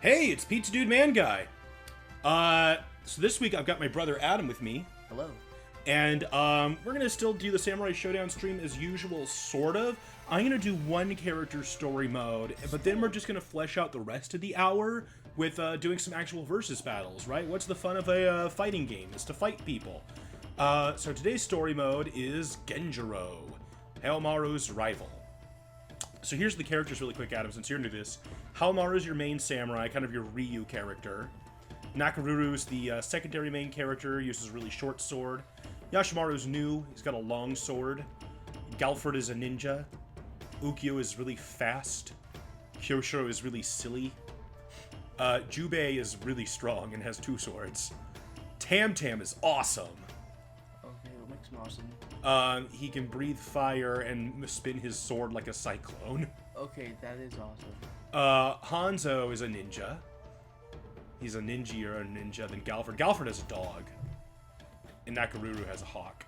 Hey, it's Pizza Dude Man Guy. So this week I've got my brother Adam with me. Hello. And we're gonna still do the Samurai Shodown stream as usual, sort of. I'm gonna do one character story mode, but then we're just gonna flesh out the rest of the hour with doing some actual versus battles, right? What's the fun of a fighting game? Is to fight people. So today's story mode is Genjuro, Haomaru's rival. So here's the characters really quick, Adam, since you're new to this. Haomaru's your main samurai, kind of your Ryu character. Nakaruru's the secondary main character, uses a really short sword. Yashimaru's new, he's got a long sword. Galford is a ninja. Ukyo is really fast. Kyoshiro is really silly. Jubei is really strong and has two swords. Tam Tam is awesome. Okay, what makes him awesome? He can breathe fire and spin his sword like a cyclone. Okay, that is awesome. Hanzo is a ninja. He's a ninja or a ninja. Then Galford. Galford has a dog. And Nakaruru has a hawk.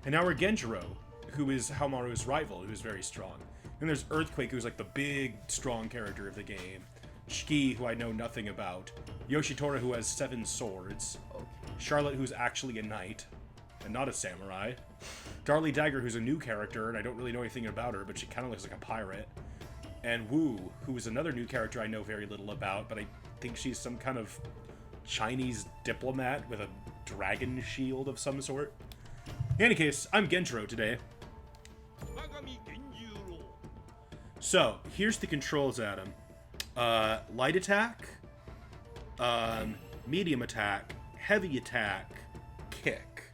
And now we're Genjuro, who is Haomaru's rival, who's very strong. And there's Earthquake, who's like the big, strong character of the game. Shiki, who I know nothing about. Yoshitora, who has 7 swords. Okay. Charlotte, who's actually a knight, and not a samurai. Darlie Dagger, who's a new character, and I don't really know anything about her, but she kind of looks like a pirate. And Wu, who is another new character I know very little about, but I think she's some kind of Chinese diplomat with a dragon shield of some sort. In any case, I'm Genjuro today. So, here's the controls, Adam. Light attack, medium attack, heavy attack, kick.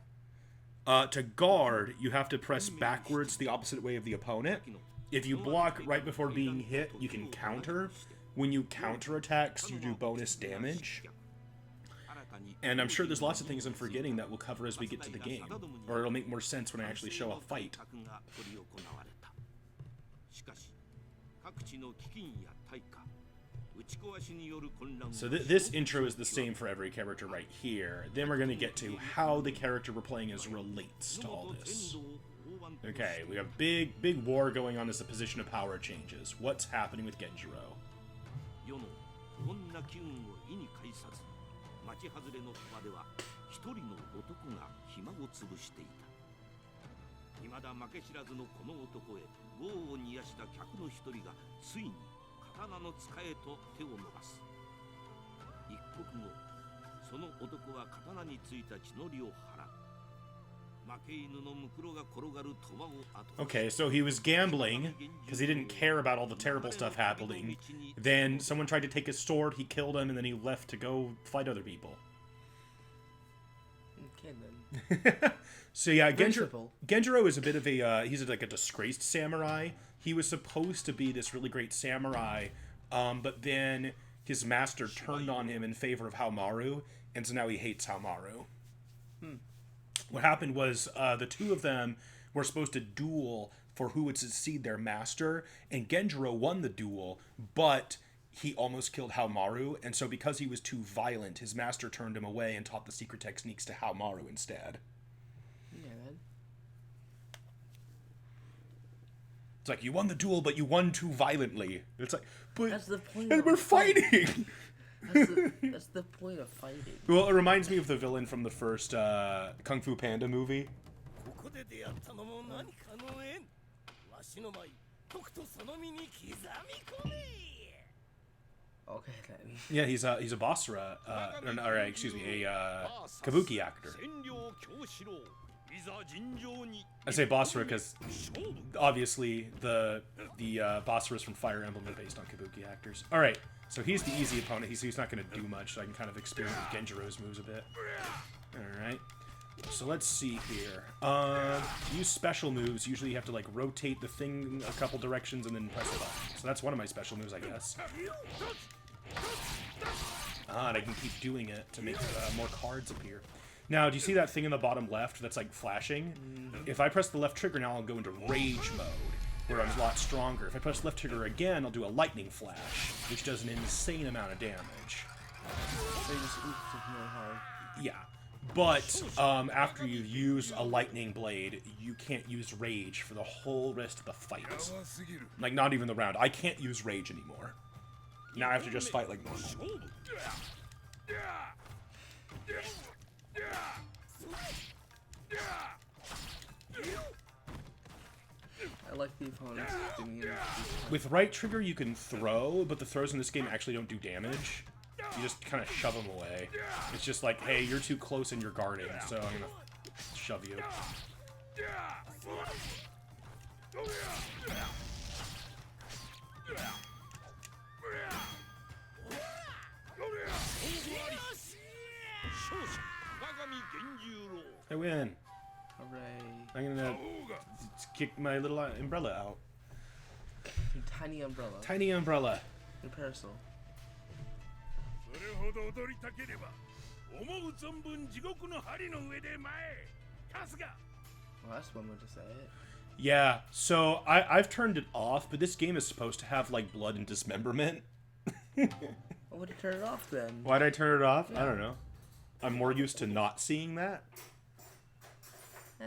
To guard, you have to press backwards the opposite way of the opponent. If you block right before being hit, you can counter. When you counter attacks, you do bonus damage. And I'm sure there's lots of things I'm forgetting that we'll cover as we get to the game. Or it'll make more sense when I actually show a fight. So this intro is the same for every character right here. Then we're going to get to how the character we're playing as relates to all this. Okay, we have big war going on as the position of power changes. What's happening with Genjuro? Okay, so he was gambling because he didn't care about all the terrible stuff happening. Then someone tried to take his sword, he killed him, and then he left to go fight other people. Okay, then. So yeah, Genjuro is a bit of a, he's like a disgraced samurai. He was supposed to be this really great samurai, but then his master turned on him in favor of Haomaru, and so now he hates Haomaru. What happened was the two of them were supposed to duel for who would succeed their master, and Genjuro won the duel, but he almost killed Haomaru, and so because he was too violent, his master turned him away and taught the secret techniques to Haomaru instead. Yeah, then. It's like, you won the duel, but you won too violently. It's like, but That's the point and of we're fighting! That's the point of fighting. Well, it reminds me of the villain from the first Kung Fu Panda movie. Okay, then. Yeah, he's a Basra, or excuse me, a Kabuki actor. I say Basra because obviously the Basras from Fire Emblem are based on Kabuki actors. All right, so he's the easy opponent. He's not going to do much, so I can kind of experiment with Genjuro's moves a bit. All right, so let's see here. Use special moves. Usually you have to like rotate the thing a couple directions and then press the button. So that's one of my special moves, I guess. And I can keep doing it to make more cards appear. Now, do you see that thing in the bottom left that's like flashing? If I press the left trigger now, I'll go into rage mode, where I'm a lot stronger. If I press left trigger again, I'll do a lightning flash, which does an insane amount of damage. So you just oops it more hard. Yeah, but after you use a lightning blade, you can't use rage for the whole rest of the fight. Like, not even the round. I can't use rage anymore. Now I have to just fight like normal. I like the opponents doing it. With right trigger, you can throw, but the throws in this game actually don't do damage. You just kind of shove them away. It's just like, hey, you're too close and you're guarding, so I'm gonna shove you. I win. Hooray. I'm gonna kick my little umbrella out. Your tiny umbrella. Tiny umbrella. Your parasol. Well, that's one way to say it. Yeah, so I've turned it off, but this game is supposed to have, like, blood and dismemberment. Well, would you turn it off then? Why'd I turn it off? I don't know. I'm more used to not seeing that. Eh.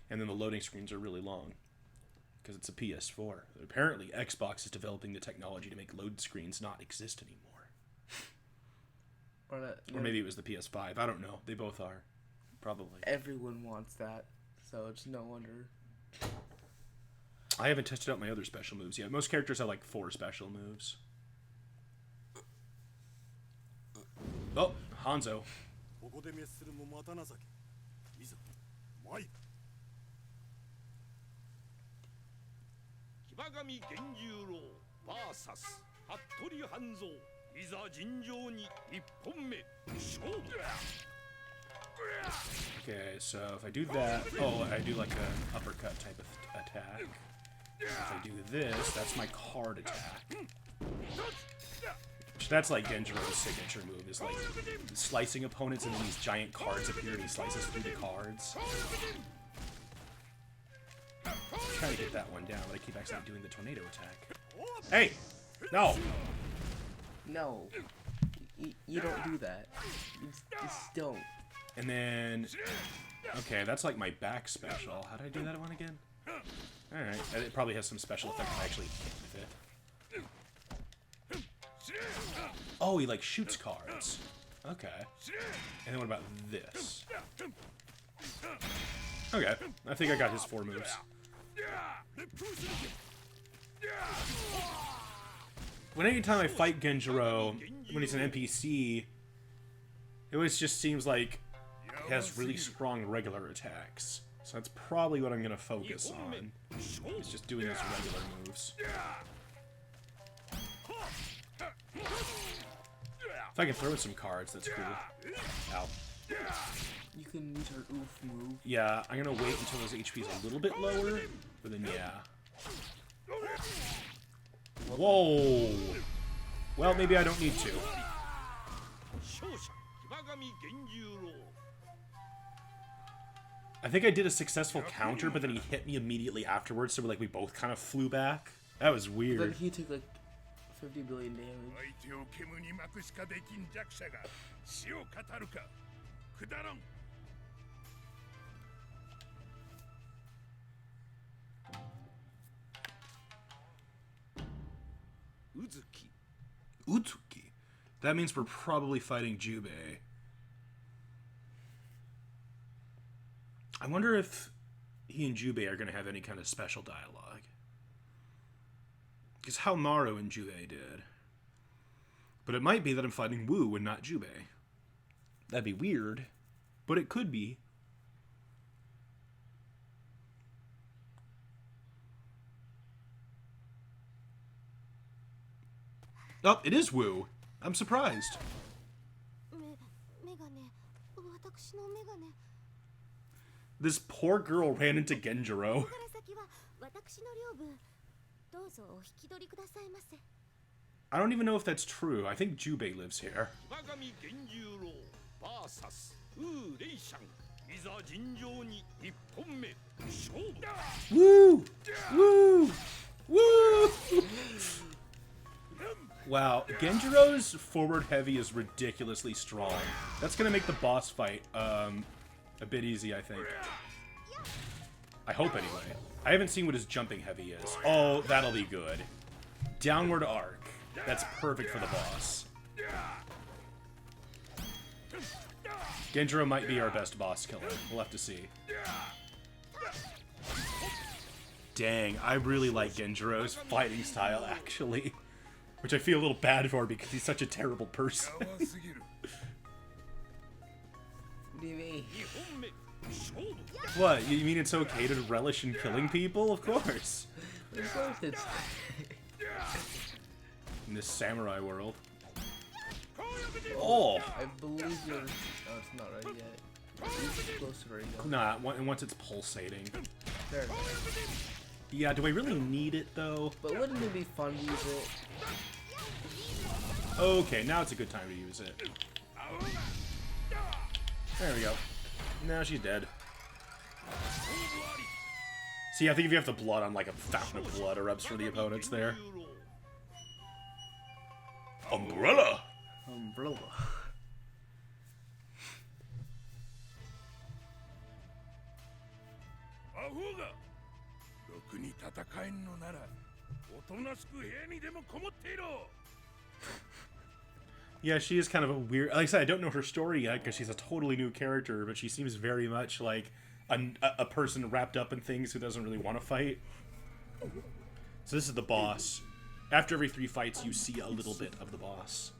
And then the loading screens are really long. Because it's a PS4. Apparently, Xbox is developing the technology to make load screens not exist anymore. Or maybe it was the PS5. I don't know. They both are. Probably. Everyone wants that, so it's no wonder. I haven't tested out my other special moves yet. Most characters have like 4 special moves. Oh, Hanzo. Genjuro vs. Hanzo. Genjuro ni ipponme. Okay, so if I do that, oh, I do like an uppercut type of attack. If I do this, that's my card attack. That's like Genjiro's signature move, is like slicing opponents and then these giant cards appear and he slices through the cards. I'm trying to get that one down, but I keep actually doing the tornado attack. Hey! No! No. You don't do that. You just don't. And then... Okay, that's like my back special. How did I do that one again? Alright, it probably has some special effect I actually hit with it. Oh, he like shoots cards. Okay. And then what about this? Okay, I think I got his 4 moves. Anytime I fight Genjuro, when he's an NPC, it always just seems like he has really strong regular attacks. So that's probably what I'm going to focus on. Is just doing his regular moves. If I can throw in some cards, that's cool. Ow. You can use her oof move. Yeah, I'm going to wait until his HP is a little bit lower, but then yeah. Whoa! Well, maybe I don't need to. I think I did a successful counter, but then he hit me immediately afterwards, so like we both kind of flew back. That was weird. Like he took like 50 billion damage. Utsuki. That means we're probably fighting Jubei. I wonder if he and Jubei are going to have any kind of special dialogue. Because how Maru and Jubei did. But it might be that I'm fighting Wu and not Jubei. That'd be weird, but it could be. Oh, it is Wu. I'm surprised. This poor girl ran into Genjuro. I don't even know if that's true. I think Jubei lives here. Woo! Woo! Woo! Wow, Genjiro's forward heavy is ridiculously strong. That's gonna make the boss fight A bit easy, I think. I hope, anyway. I haven't seen what his jumping heavy is. Oh, that'll be good. Downward arc. That's perfect for the boss. Genjuro might be our best boss killer. We'll have to see. Dang, I really like Genjuro's fighting style, actually. Which I feel a little bad for because he's such a terrible person. What do you mean? What? You mean it's okay to relish in killing people? Of course. Of course it's... In this samurai world. Oh! I believe you're... Oh, it's not right yet. It's close to ready though. Nah, once it's pulsating. Fair enough. Yeah, do I really need it, though? But wouldn't it be fun to use it? Okay, now it's a good time to use it. There we go. Now she's dead. See, I think if you have the blood on like a fountain of blood erupts for the opponents there. Umbrella! Umbrella. Yeah, she is kind of a weird... Like I said, I don't know her story yet because she's a totally new character, but she seems very much like a person wrapped up in things who doesn't really want to fight. So this is the boss. After every 3 fights, you see a little bit of the boss.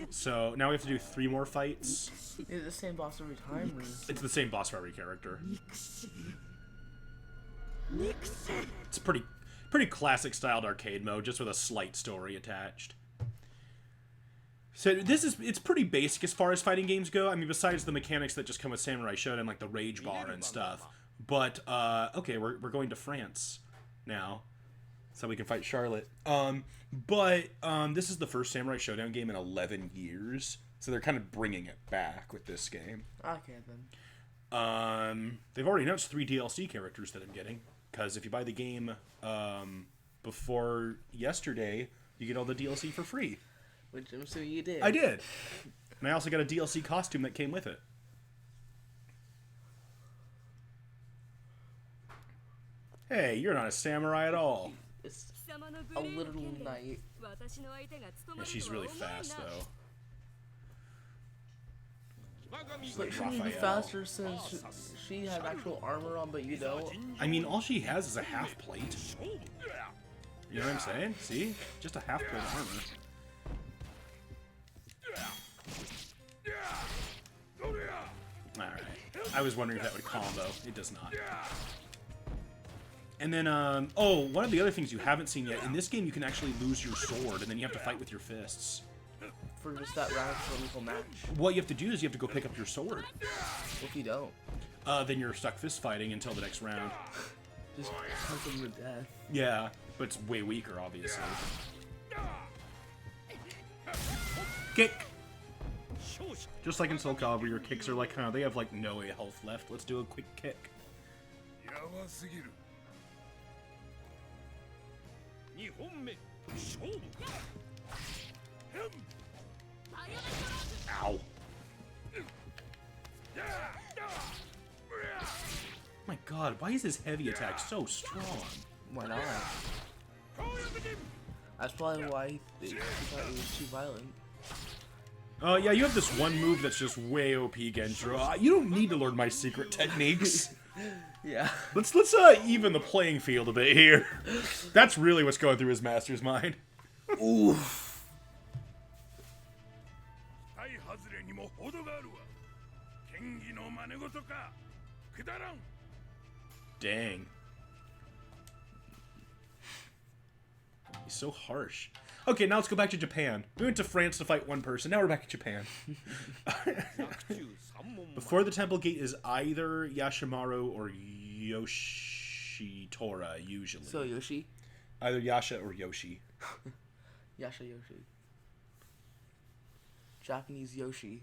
So now we have to do 3 more fights. Is it the same boss every time? Or... It's the same boss for every character. It's pretty classic styled arcade mode, just with a slight story attached. So it's pretty basic as far as fighting games go. I mean, besides the mechanics that just come with Samurai Shodown, like the rage bar and stuff. But okay, we're going to France now, so we can fight Charlotte. This is the first Samurai Shodown game in 11 years, so they're kind of bringing it back with this game. Okay then. They've already announced 3 DLC characters that I'm getting, because if you buy the game before yesterday, you get all the DLC for free. Which I'm assuming you did. I did. And I also got a DLC costume that came with it. Hey, you're not a samurai at all. It's a little knight. Yeah, she's really fast, though. But shouldn't you be faster since she has actual armor on, but you don't? I mean, all she has is a half plate. You know what I'm saying? See? Just a half plate of armor. Alright. I was wondering if that would combo. It does not. And then, one of the other things you haven't seen yet, in this game you can actually lose your sword, and then you have to fight with your fists. For just that round for a little match? What you have to do is you have to go pick up your sword. If you don't? Then you're stuck fist fighting until the next round. Just punch them to death. Yeah, but it's way weaker, obviously. Kick! Just like in Soul Calibur, your kicks are like, they have like no health left. Let's do a quick kick. Ow. My god, why is his heavy attack so strong? Why not? That's probably why they thought it was too violent. Yeah, you have this one move that's just way OP, Genjuro. You don't need to learn my secret techniques. Yeah. Let's even the playing field a bit here. That's really what's going through his master's mind. Oof. Dang. He's so harsh. Okay, now let's go back to Japan. We went to France to fight one person. Now we're back in Japan. Before the temple gate is either Yashimaru or Yoshitora, usually. So Yoshi? Either Yasha or Yoshi. Yasha Yoshi. Japanese Yoshi.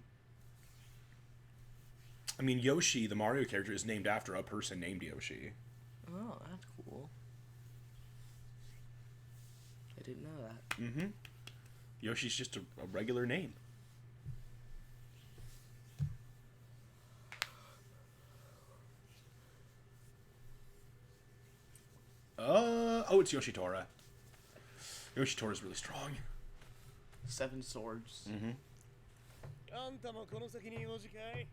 I mean, Yoshi, the Mario character, is named after a person named Yoshi. Oh, that's cool. I didn't know that. Mm-hmm. Yoshi's just a regular name. Oh, it's Yoshitora. Yoshitora's really strong. 7 swords. Mm-hmm. あんたもこの先に用事かい？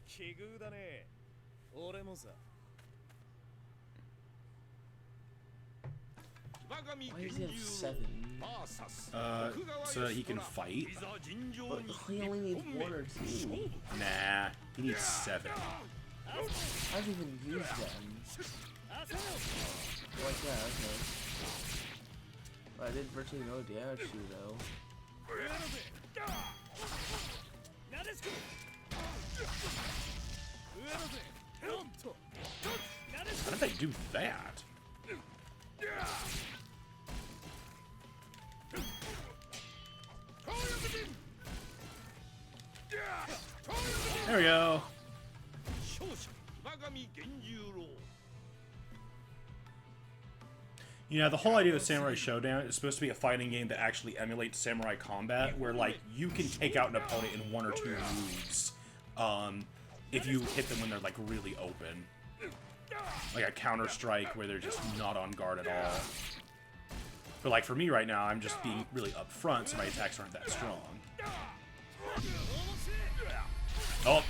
奇遇だね。俺もさ。 Why does he have 7? So that he can fight? But he only needs 1 or 2. Nah, he needs 7. I don't even use them. Like that, okay. But I did virtually no damage to you, though. How did they do that? There we go. You know, the whole idea of Samurai Shodown is supposed to be a fighting game that actually emulates samurai combat, where, like, you can take out an opponent in 1 or 2 moves, if you hit them when they're, like, really open. Like a counter-strike where they're just not on guard at all. But, like, for me right now, I'm just being really upfront, so my attacks aren't that strong. Oh!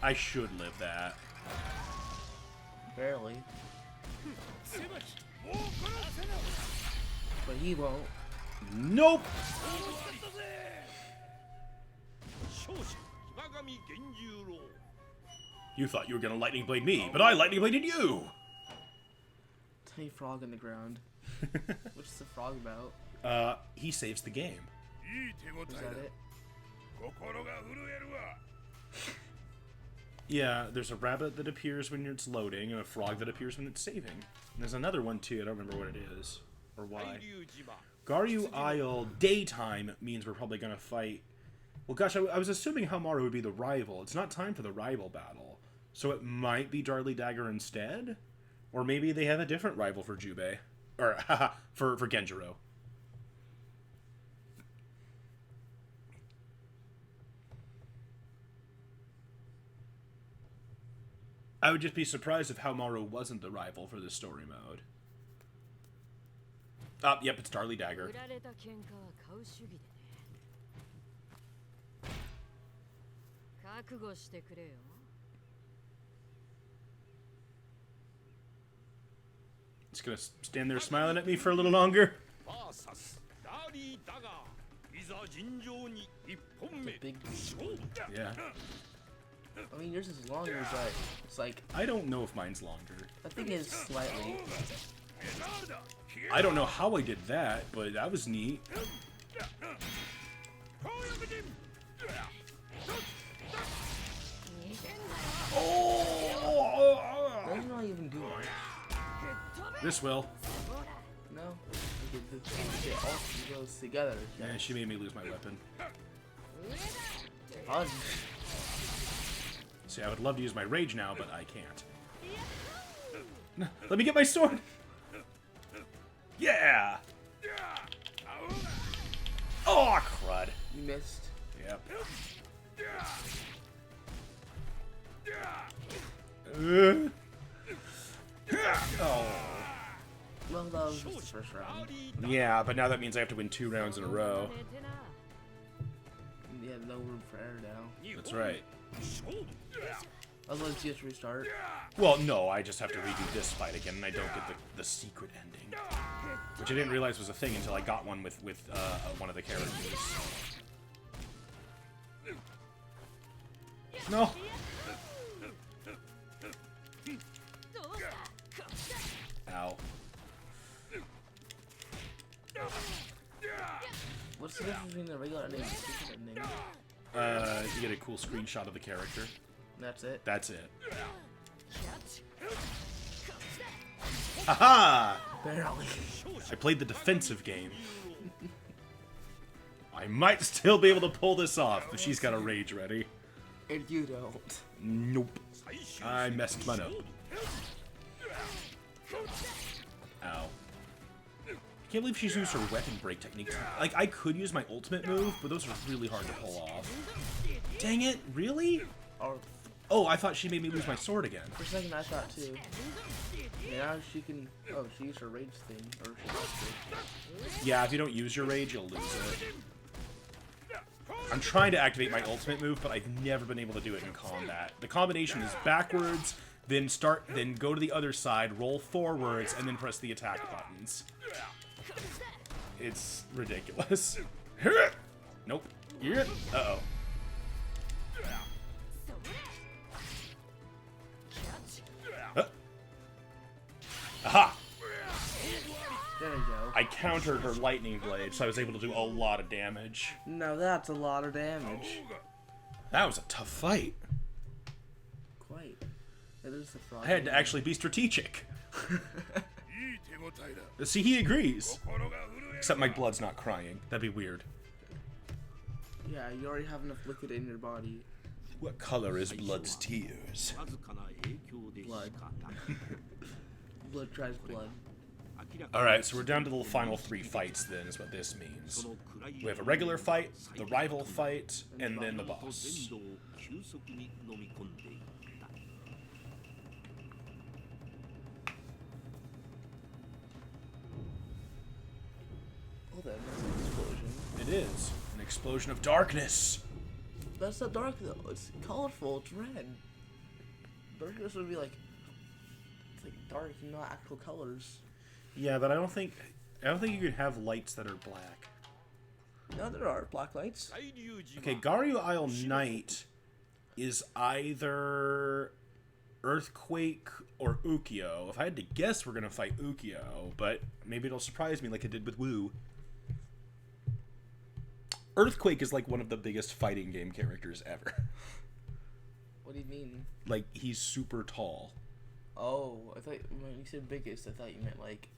I should live that. Barely. But he won't. Nope! You thought you were gonna lightning blade me, but I lightning bladed you! Tiny frog in the ground. What's the frog about? He saves the game. Is that it? Yeah, there's a rabbit that appears when it's loading, and a frog that appears when it's saving. And there's another one too, I don't remember what it is, or why. Garyu Isle daytime means we're probably gonna fight... Well, gosh, I was assuming Hamaru would be the rival. It's not time for the rival battle. So it might be Darly Dagger instead? Or maybe they have a different rival for Jubei. Or, haha, for Genjuro. I would just be surprised if Hamaru wasn't the rival for this story mode. Yep, it's Darly Dagger. It's gonna stand there smiling at me for a little longer. It's a big sword. Yeah. I mean, yours is longer, but it's like... I don't know if mine's longer. I think it's slightly. I don't know how I did that, but that was neat. Oh! Doesn't really even do much. This will. No. It all goes together. Yeah, she made me lose my weapon. Fun. See, I would love to use my rage now, but I can't. Let me get my sword! Yeah! Oh, crud. You missed. Yep. Oh. Well, that was just the first round. Yeah, but now that means I have to win 2 rounds in a row. You have no room for error now. That's right. Otherwise, you have to restart. Well, no, I just have to redo this fight again, and I don't get the secret ending. Which I didn't realize was a thing until I got one with one of the characters. No! Ow. What's the difference between the regular ending and the secret ending? You get a cool screenshot of the character. That's it? That's it. Haha! Barely. I played the defensive game. I might still be able to pull this off, but she's got a rage ready. And you don't. Nope. I messed mine up. Ow. I can't believe she's used her weapon break techniques. Like, I could use my ultimate move, but those are really hard to pull off. Dang it, really? Or Oh, I thought she made me lose my sword again. For a second, I thought too. Now she can. Oh, she used her rage thing, or she lost it. Yeah, if you don't use your rage, you'll lose it. I'm trying to activate my ultimate move, but I've never been able to do it in combat. The combination is backwards, then go to the other side, roll forwards, and then press the attack buttons. It's ridiculous. Nope. Uh-oh. Aha! There you go. I countered her lightning blade, so I was able to do a lot of damage. No, that's a lot of damage. That was a tough fight. Quite. It is the frog. I had to actually be strategic. See, he agrees. Except my blood's not crying. That'd be weird. Yeah, you already have enough liquid in your body. What color is blood's tears? Blood. Blood tries blood. Alright, so we're down to the final 3 fights then, is what this means. We have a regular fight, the rival fight, and then the boss. Oh, that's an explosion. It is. An explosion of darkness. That's not dark though. It's colorful. It's red. Darkness would be like, it's like dark, not actual colors. Yeah, but I don't think you could have lights that are black. No, there are black lights. Okay, Garyu Isle Knight is either Earthquake or Ukyo. If I had to guess, we're gonna fight Ukyo, but maybe it'll surprise me like it did with Wu. Earthquake is like one of the biggest fighting game characters ever. What do you mean? Like, he's super tall. Oh, I thought when you said biggest, I thought you meant like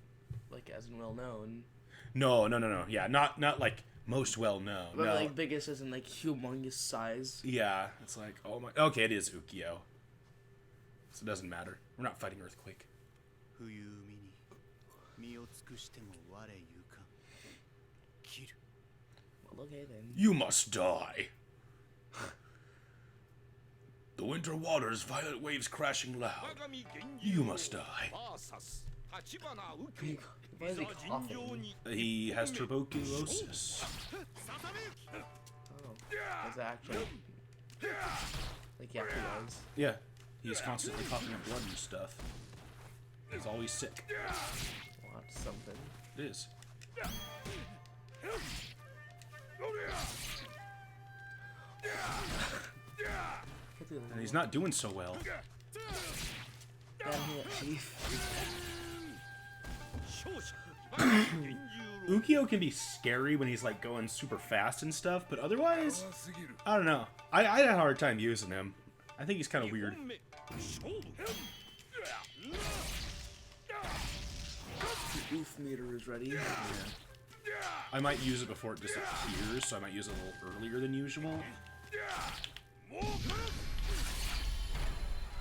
as in well known. No. Yeah, not like most well known. But No. like biggest as in like humongous size. Yeah, it's like, oh my. Okay, it is Ukyo. So it doesn't matter. We're not fighting Earthquake. Well, okay then. You must die. The winter waters, violent waves crashing loud. You must die. Why is he coughing? He has tuberculosis. Oh, that's actually like yeah, he does. Yeah, he's constantly coughing up blood and stuff. He's always sick. Well, that's something. It is. And he's not doing so well. Down here, chief. Ukyo can be scary when he's like going super fast and stuff, but otherwise, I don't know. I had a hard time using him. I think he's kind of weird. The oof meter is ready. Yeah. I might use it before it disappears, so I might use it a little earlier than usual.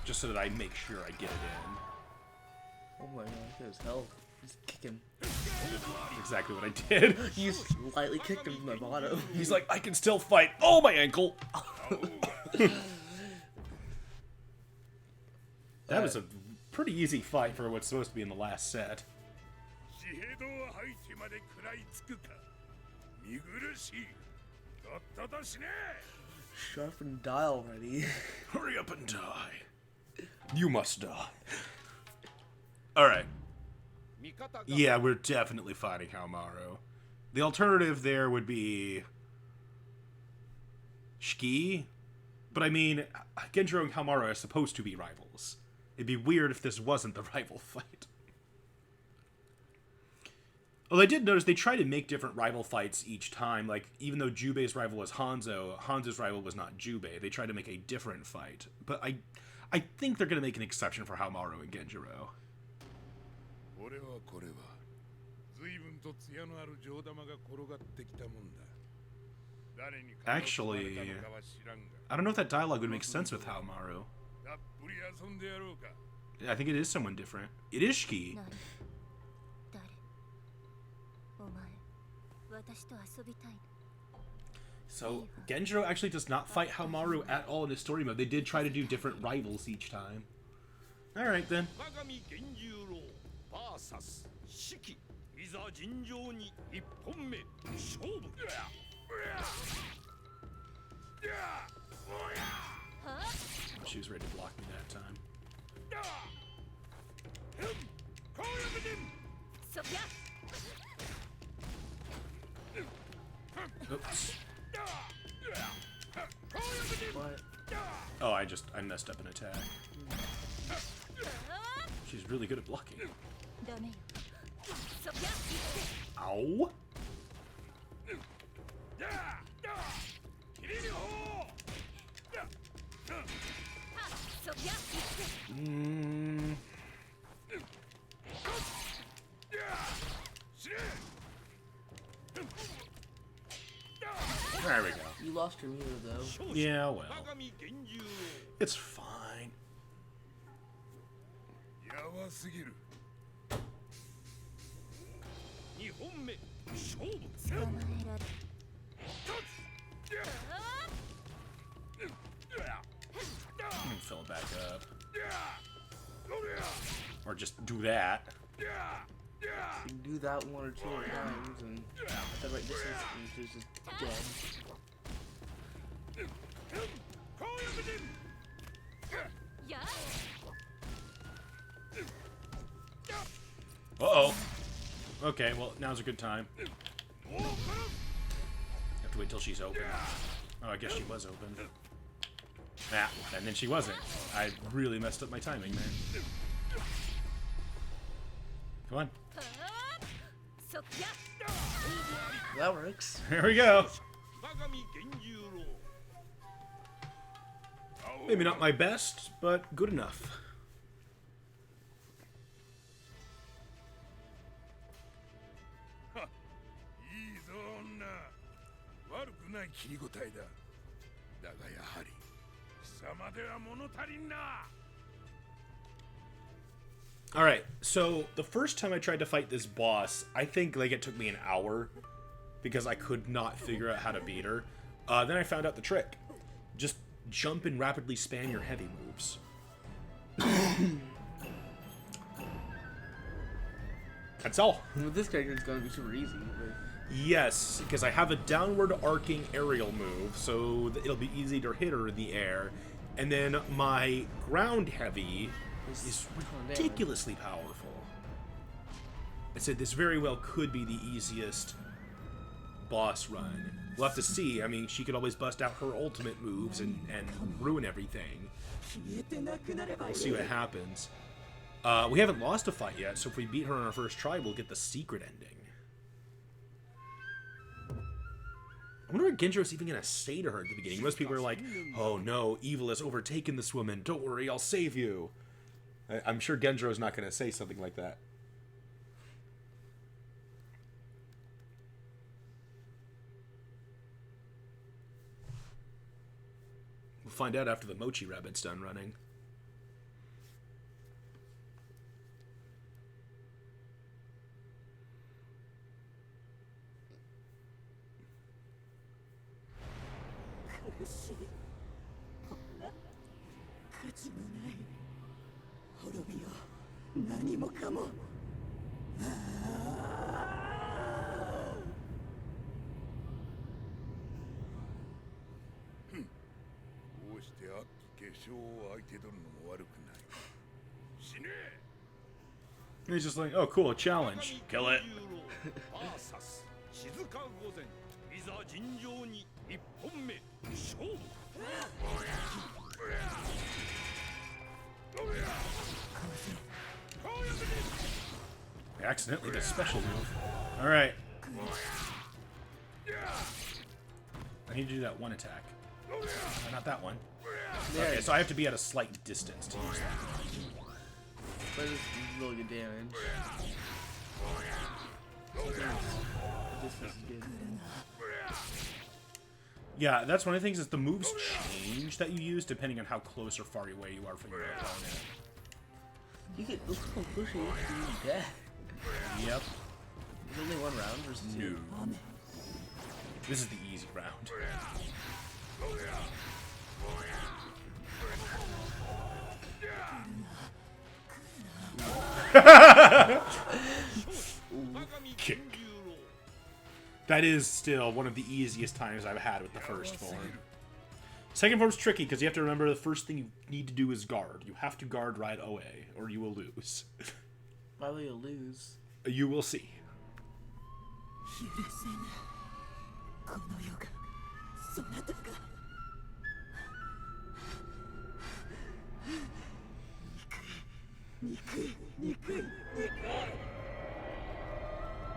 Just so that I make sure I get it in. Oh my god, look at his health. Just kick him. That's exactly what I did. You slightly kicked him from my bottom. He's like, I can still fight. Oh, my ankle! That was a pretty easy fight for what's supposed to be in the last set. Sharpen dial ready. Hurry up and die. You must die. Alright. Yeah, we're definitely fighting Haomaru. The alternative there would be Shiki. But I mean, Genjuro and Haomaru are supposed to be rivals. It'd be weird if this wasn't the rival fight. Although I did notice they try to make different rival fights each time. Like, even though Jubei's rival was Hanzo, Hanzo's rival was not Jubei. They try to make a different fight. But I think they're going to make an exception for Haomaru and Genjuro. Actually, I don't know if that dialogue would make sense with Haomaru. I think it is someone different. It is Shiki. So, Genjuro actually does not fight Haomaru at all in his story mode. They did try to do different rivals each time. Alright then. 我が身源十郎 VS 四季いざ尋常に一本目勝負 She was ready to block me that time. Oops. What? Oh, I messed up an attack. She's really good at blocking. Ow! Mm. There we go. You lost your meter though. Yeah, well. 我が身源十郎 It's fine. やばすぎる二本目勝負 Let me fill it back up. Or just do that. You can do that one or two times and at the right distance and she's just dead. Uh-oh. Okay, well, now's a good time. Have to wait till she's open. Oh, I guess she was open. Ah, and then she wasn't. I really messed up my timing, man. Come on. That works. Here we go. 我が身源十郎 Maybe not my best, but good enough. いいぞ女悪くない切り応えだだがやはり貴様では物足りんな Alright, so the first time I tried to fight this boss, I think like it took me an hour because I could not figure out how to beat her. Then I found out the trick. Just jump and rapidly spam your heavy moves. That's all. With this character, it's gonna be super easy. But Yes, because I have a downward arcing aerial move, so it'll be easy to hit her in the air. And then my ground heavy is ridiculously powerful. I said this very well could be the easiest boss run. We'll have to see. I mean, she could always bust out her ultimate moves and ruin everything. We'll see what happens. We haven't lost a fight yet, so if we beat her on our first try, we'll get the secret ending. I wonder what Genjiro's even gonna say to her at the beginning. Most people are like, oh no, evil has overtaken this woman. Don't worry, I'll save you. I'm sure Genjiro's not gonna say something like that. We'll find out after the Mochi Rabbit's done running. He's just like, oh cool, a challenge. Kill it. I accidentally did a special move. Alright. I need to do that one attack. Not that one. Okay, so I have to be at a slight distance to use that. but it's really good damage. This is good. Yeah, that's one of the things is the moves change that you use depending on how close or far away you are from your opponent. You get look how close you are to being dead. Yep. There's only one round versus two. This is the easy round. Kick. That is still one of the easiest times I've had with the first form. Second form's tricky because you have to remember the first thing you need to do is guard. You have to guard right away, or you will lose. Why will you lose? You will see.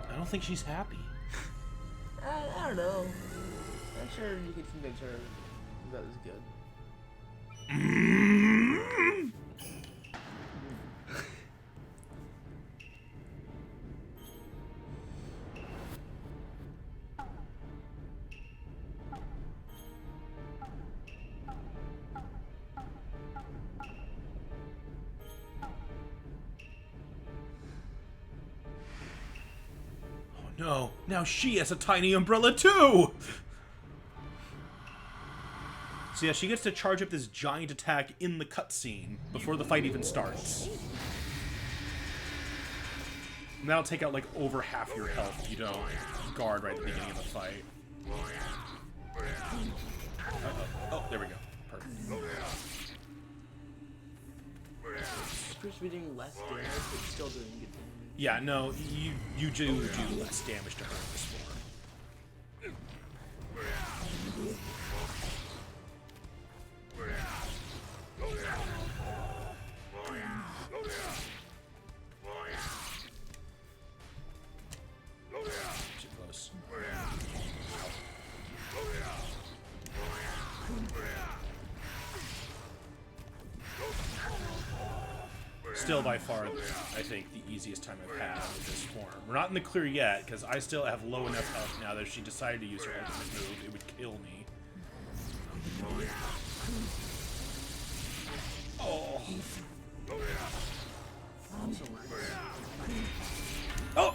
I don't think she's happy. I don't know. I'm sure you could convince her that was good. No, now she has a tiny umbrella too! So yeah, she gets to charge up this giant attack in the cutscene before the fight even starts. And that'll take out like over half your health if you don't guard right at the beginning of the fight. Oh, there we go. Perfect. It's supposed to be doing less damage, but still doing good damage. Yeah, no, you do less damage to her in this form. Too close. Still by far, I think, the easiest time I've had with this form. We're not in the clear yet, because I still have low enough health now that if she decided to use her ultimate move, it would kill me. Oh. Oh!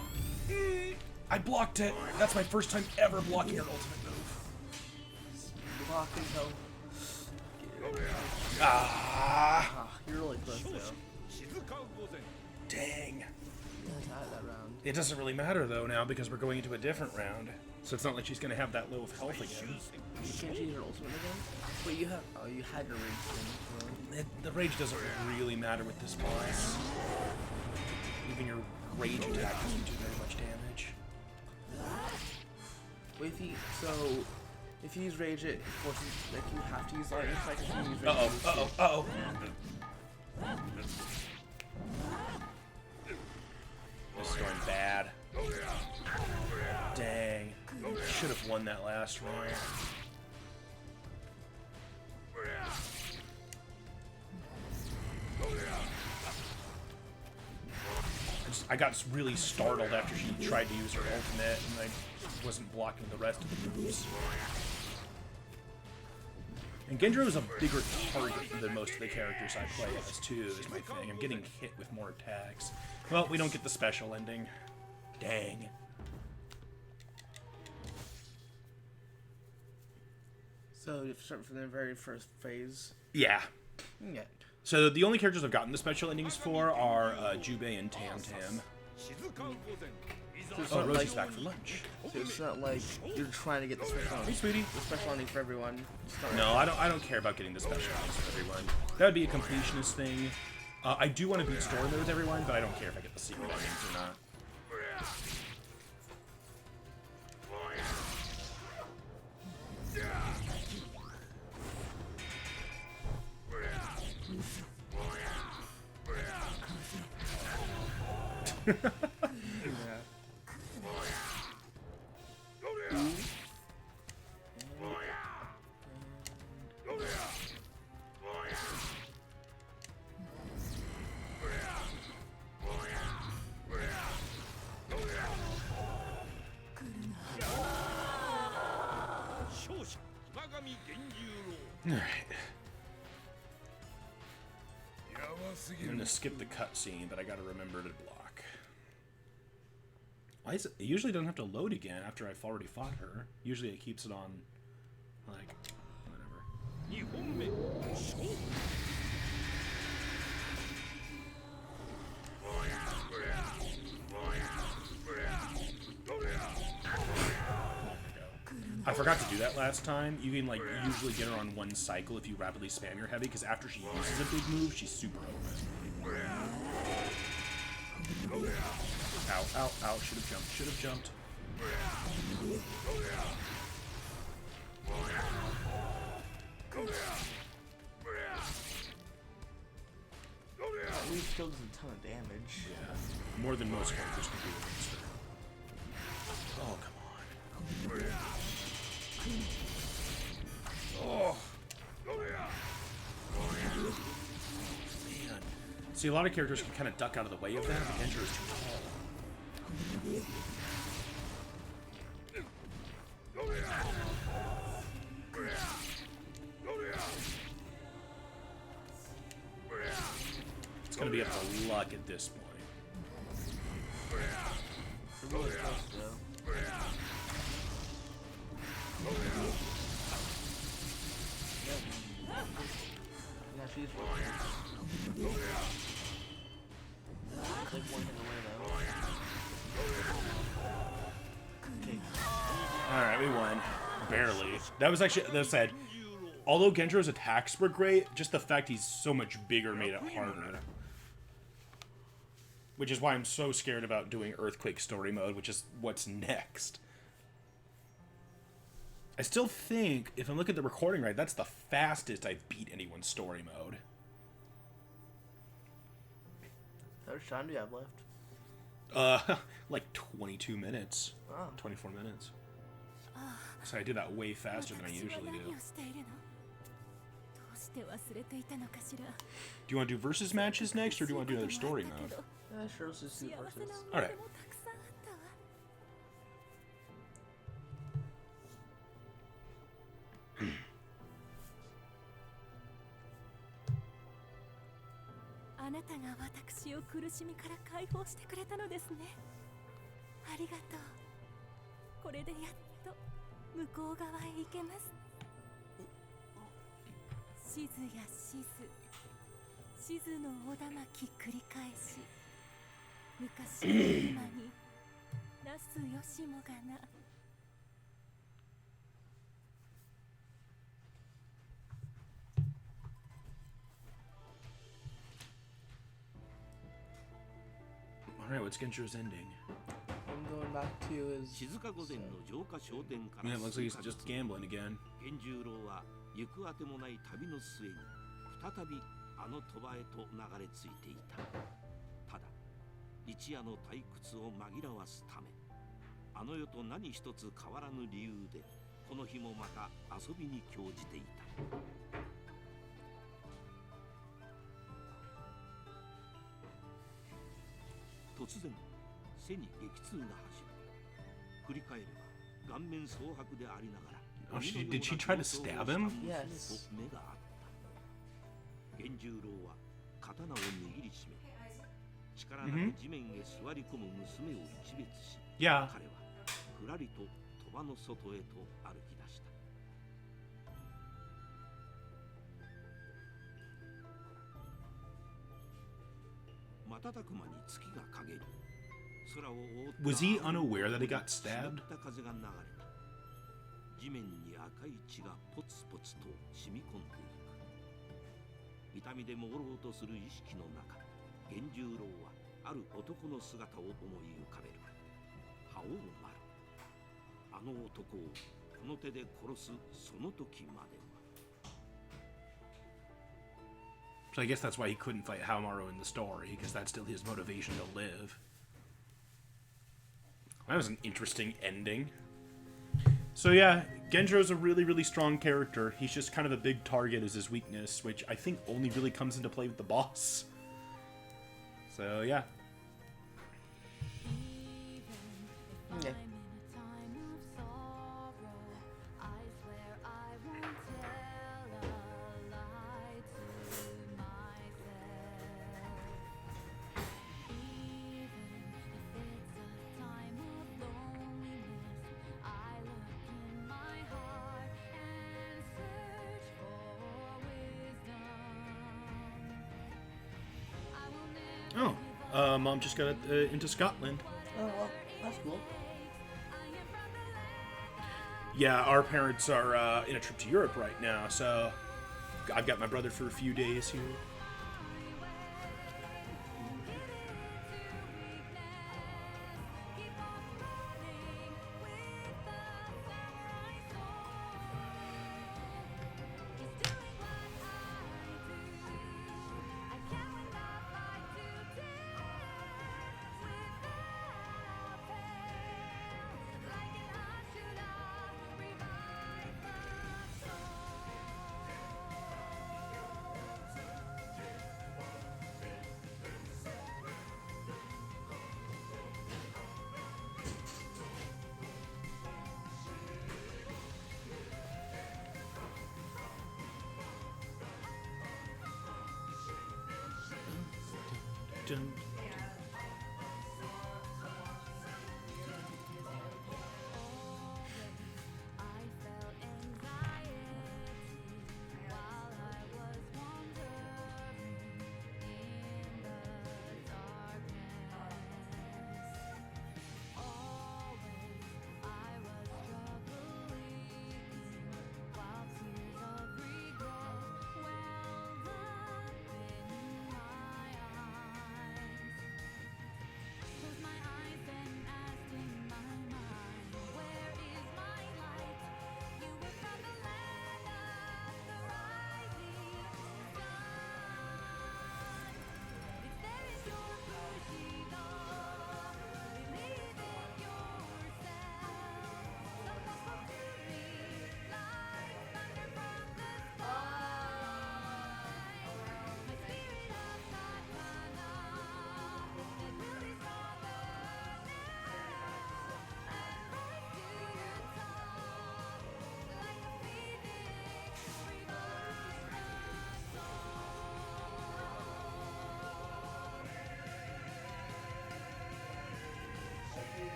I blocked it. That's my first time ever blocking her ultimate move. Block until... Ah! You're really close though. Dang. That round. It doesn't really matter though now because we're going into a different round. So it's not like she's gonna have that low of health again. You can't use your ultimate again? But you have... Oh, you had your rage thing. The rage doesn't really matter with this boss. Even your rage attack doesn't do very much damage. Wait, if you use rage, it forces, like, you have to use lightning strike if you use rage. Uh-oh. This is going bad. Dang. Should have won that last round. I got really startled after she tried to use her ultimate and I wasn't blocking the rest of the moves. And Genjuro is a bigger target than most of the characters I play as too, is my thing. I'm getting hit with more attacks. Well, we don't get the special ending. Dang. So you have to start from the very first phase. Yeah. Yeah. So the only characters I've gotten the special endings for are Jubei and Tam Tam. So it's Oh, not Rosie's like, back for lunch. so it's not like you're trying to get the special Hey, ending. sweetie. The special ending for everyone. It's not No, I don't care about getting the special endings for everyone. That would be a completionist thing. I do want to beat story mode with everyone, but I don't care if I get the secret endings or not. Alright. I'm gonna skip the cutscene, but I gotta remember to block. It usually doesn't have to load again after I've already fought her. Usually it keeps it on, like, whatever. I forgot to do that last time. You can, like, usually get her on one cycle if you rapidly spam your heavy, because after she uses a big move, she's super open. Ow, ow, ow. Should have jumped. Should have jumped. At least still does a ton of damage. Yeah. More than most characters can do against her. Oh, come on. Oh. Man. See, a lot of characters can kind of duck out of the way of that, but Genjuro is too tall. It's gonna be up to luck at this point. It's really close though. Yeah, she's working. It's like one hit away though. Okay. Alright, we won. Barely. That was actually, that said, although Genjiro's attacks were great, just the fact he's so much bigger made it harder. Which is why I'm so scared about doing Earthquake Story Mode, which is what's next. I still think, if I'm looking at the recording right, that's the fastest I've beat anyone's story mode. How much time do you have left? Like 22 minutes. Oh. 24 minutes. So I did that way faster than I usually do. Do you want to do versus matches next, or do you want to do another story mode? Yeah, sure, let's just do versus. Alright. Alright, what's Genjiro's ending? I'm going back to his. Yeah, it looks like he's just gambling again. 源十郎は行くあてもない旅の末に再びあの鳥羽へと流れ着いていた。ただ一夜の退屈を紛らわすため、あの世と何一つ変わらぬ理由でこの日もまた遊びに興じていた。突然背に激痛が走る。振り返れば顔面蒼白でありながら。Oh, did she try to stab him? Yes. 目があった。源十郎は刀を握りしめ、力なく地面へ座り込む娘を一別し、Yeah. 彼はふらりと鳥羽の外へと歩き出した。瞬く間に月が陰り、空を覆った Was he unaware that he got stabbed? 湿った風が流れた。地面に赤い血がポツポツと染み込んでいく。痛みで朦朧とする意識の中、源十郎はある男の姿を思い浮かべる。覇王丸。あの男をこの手で殺すその時までは。So I guess that's why he couldn't fight Haomaru in the story, because that's still his motivation to live. That was an interesting ending. So yeah, Genjiro's a really, really strong character. He's just kind of a big target as his weakness, which I think only really comes into play with the boss. So yeah. Okay. Oh, Mom just got into Scotland. Oh, well, that's cool. Yeah, our parents are in a trip to Europe right now, so I've got my brother for a few days here. Dun.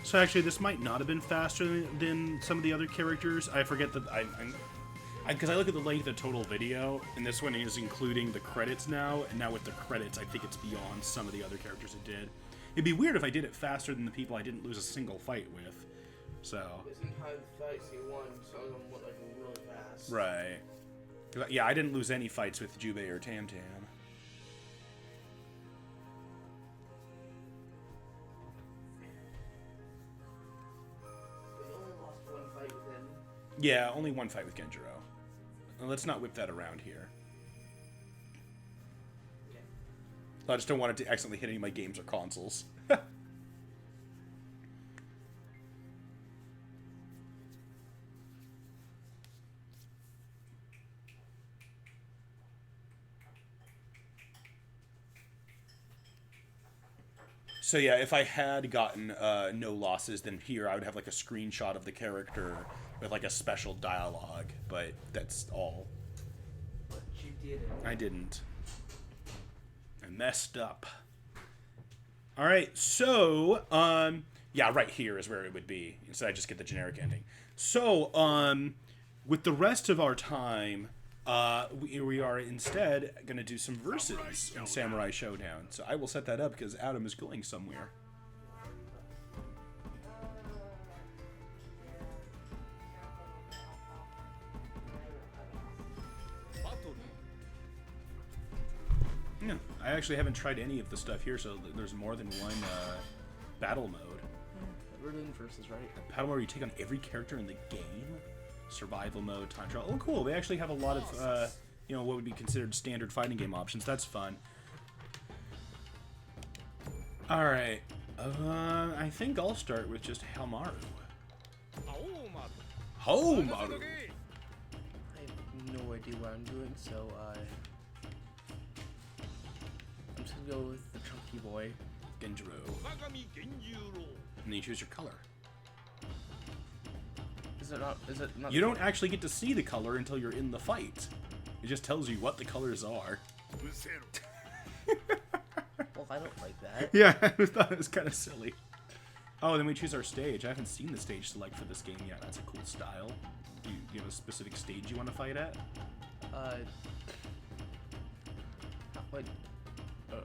So actually, this might not have been faster than some of the other characters. I forget that because I look at the length of total video, and this one is including the credits now, and now with the credits, I think it's beyond some of the other characters it did. It'd be weird if I did it faster than the people I didn't lose a single fight with. So. This entire fights he won, some of them went like really fast. Right. Yeah, I didn't lose any fights with Jubei or Tam Tam. Yeah, only one fight with Genjuro. Let's not whip that around here. Okay. I just don't want it to accidentally hit any of my games or consoles. So yeah, if I had gotten no losses, then here I would have like a screenshot of the character with like a special dialogue, but that's all. But you didn't. I didn't. I messed up. All right, so yeah, right here is where it would be. Instead, I just get the generic ending. So with the rest of our time, we are instead gonna do some verses in Samurai Showdown. So I will set that up because Adam is going somewhere. Yeah, I actually haven't tried any of the stuff here, so there's more than one battle mode. We're doing versus, right? Battle mode where you take on every character in the game. Survival mode, time trial. Oh, cool! They actually have a lot of, you know, what would be considered standard fighting game options. That's fun. All right, I think I'll start with just Helmaru. Homaru. I have no idea what I'm doing, so I'm just gonna go with the chunky boy. Genjuro. And then you choose your color. Is it not? You don't actually get to see the color until you're in the fight. It just tells you what the colors are. Well, I don't like that. Yeah, I thought it was kind of silly. Oh, then we choose our stage. I haven't seen the stage select for this game yet. That's a cool style. Do you have a specific stage you want to fight at? What? Oh,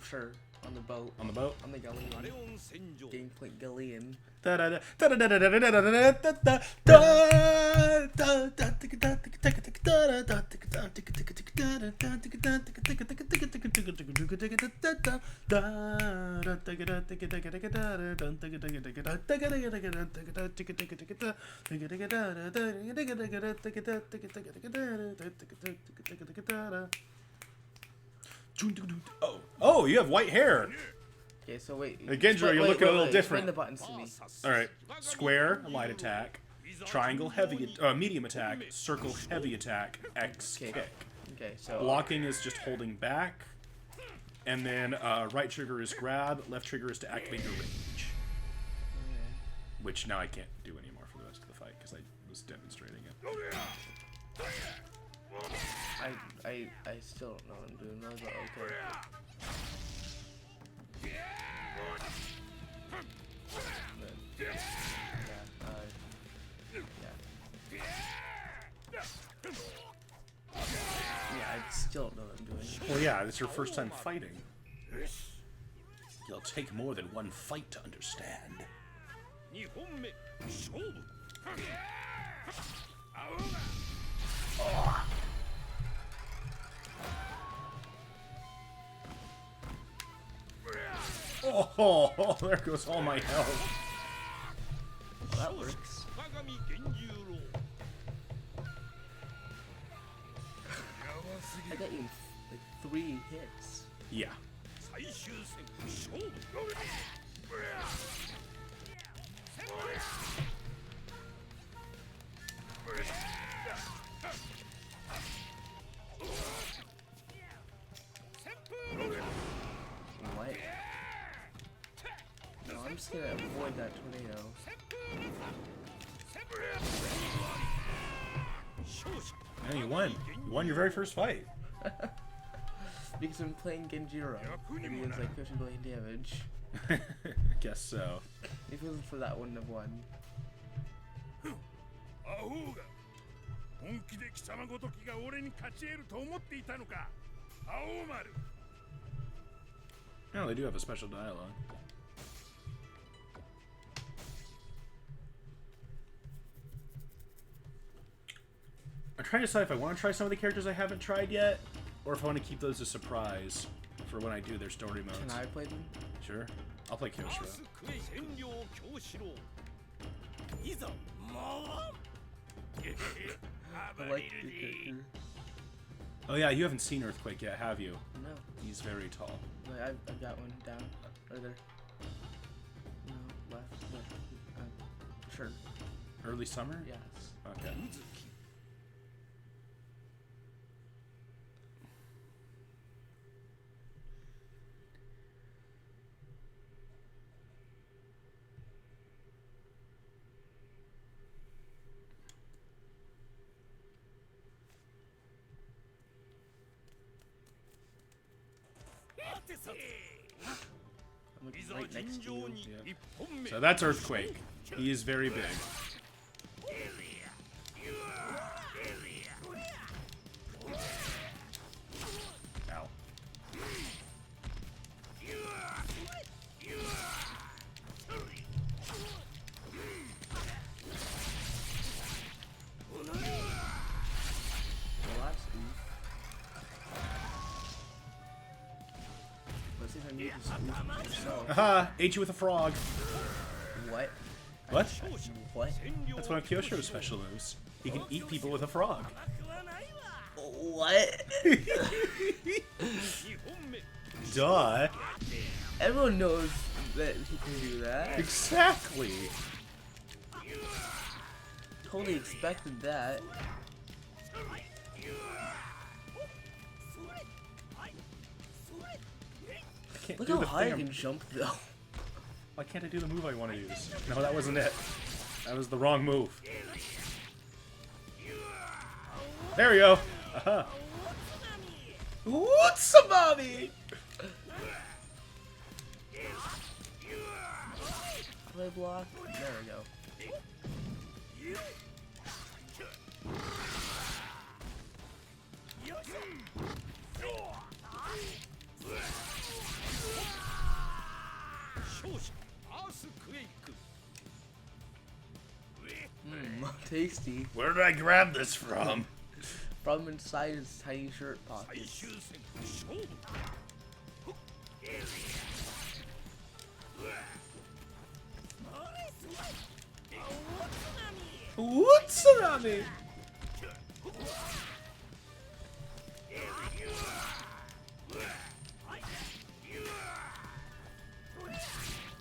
sure. On the boat. On the boat? On the galleon. Gameplay galleon. Oh, you have white hair. Okay, so wait. Genjuro, you're looking a little different. Explain the buttons to me. All right, square, light attack. Triangle, heavy, medium attack. Circle, heavy attack. X, Okay. kick. Okay, so Blocking is just holding back. And then right trigger is grab. Left trigger is to activate your range. Which now I can't do anymore for the rest of the fight because I was demonstrating it. I still don't know what I'm doing, though, but okay. Yeah, I still don't know what I'm doing. Well, yeah, it's your first time fighting. You'll take more than one fight to understand. Oh, there goes all my health. Well, that works. I got you in, like 3 hits. Yeah. What? No, I'm just gonna avoid that tornado. Yeah, you won. You won your very first fight. Because I'm playing Genjuro. And he has like 50 billion damage. Guess so. If it wasn't for that, I wouldn't have won. No, they do have a special dialogue. I'm trying to decide if I want to try some of the characters I haven't tried yet, or if I want to keep those a surprise for when I do their story modes. Can I play them? Sure. I'll play Kyoshiro. I like the character. Oh yeah, you haven't seen Earthquake yet, have you? No. He's very tall. Like, I've got one down. Right there. No, left. Sure. Early summer? Yes. Okay. I'm like right next to you. So that's Earthquake. He is very big. Ow. Relax, Oof. Let's see if I need to Oof yourself. Haha, ate you with a frog. What? What? What? That's one of Kyoshiro's special moves. He can eat people with a frog. What? Duh. Everyone knows that he can do that. Exactly. Totally expected that. I can't Look do how the high I thing. can jump though. Why can't I do the move I want to use? No, that wasn't it. That was the wrong move. There we go. Aha. Utsamami! Play block. There we go. Tasty. Where did I grab this from? From inside his tiny shirt pocket. Utsamami!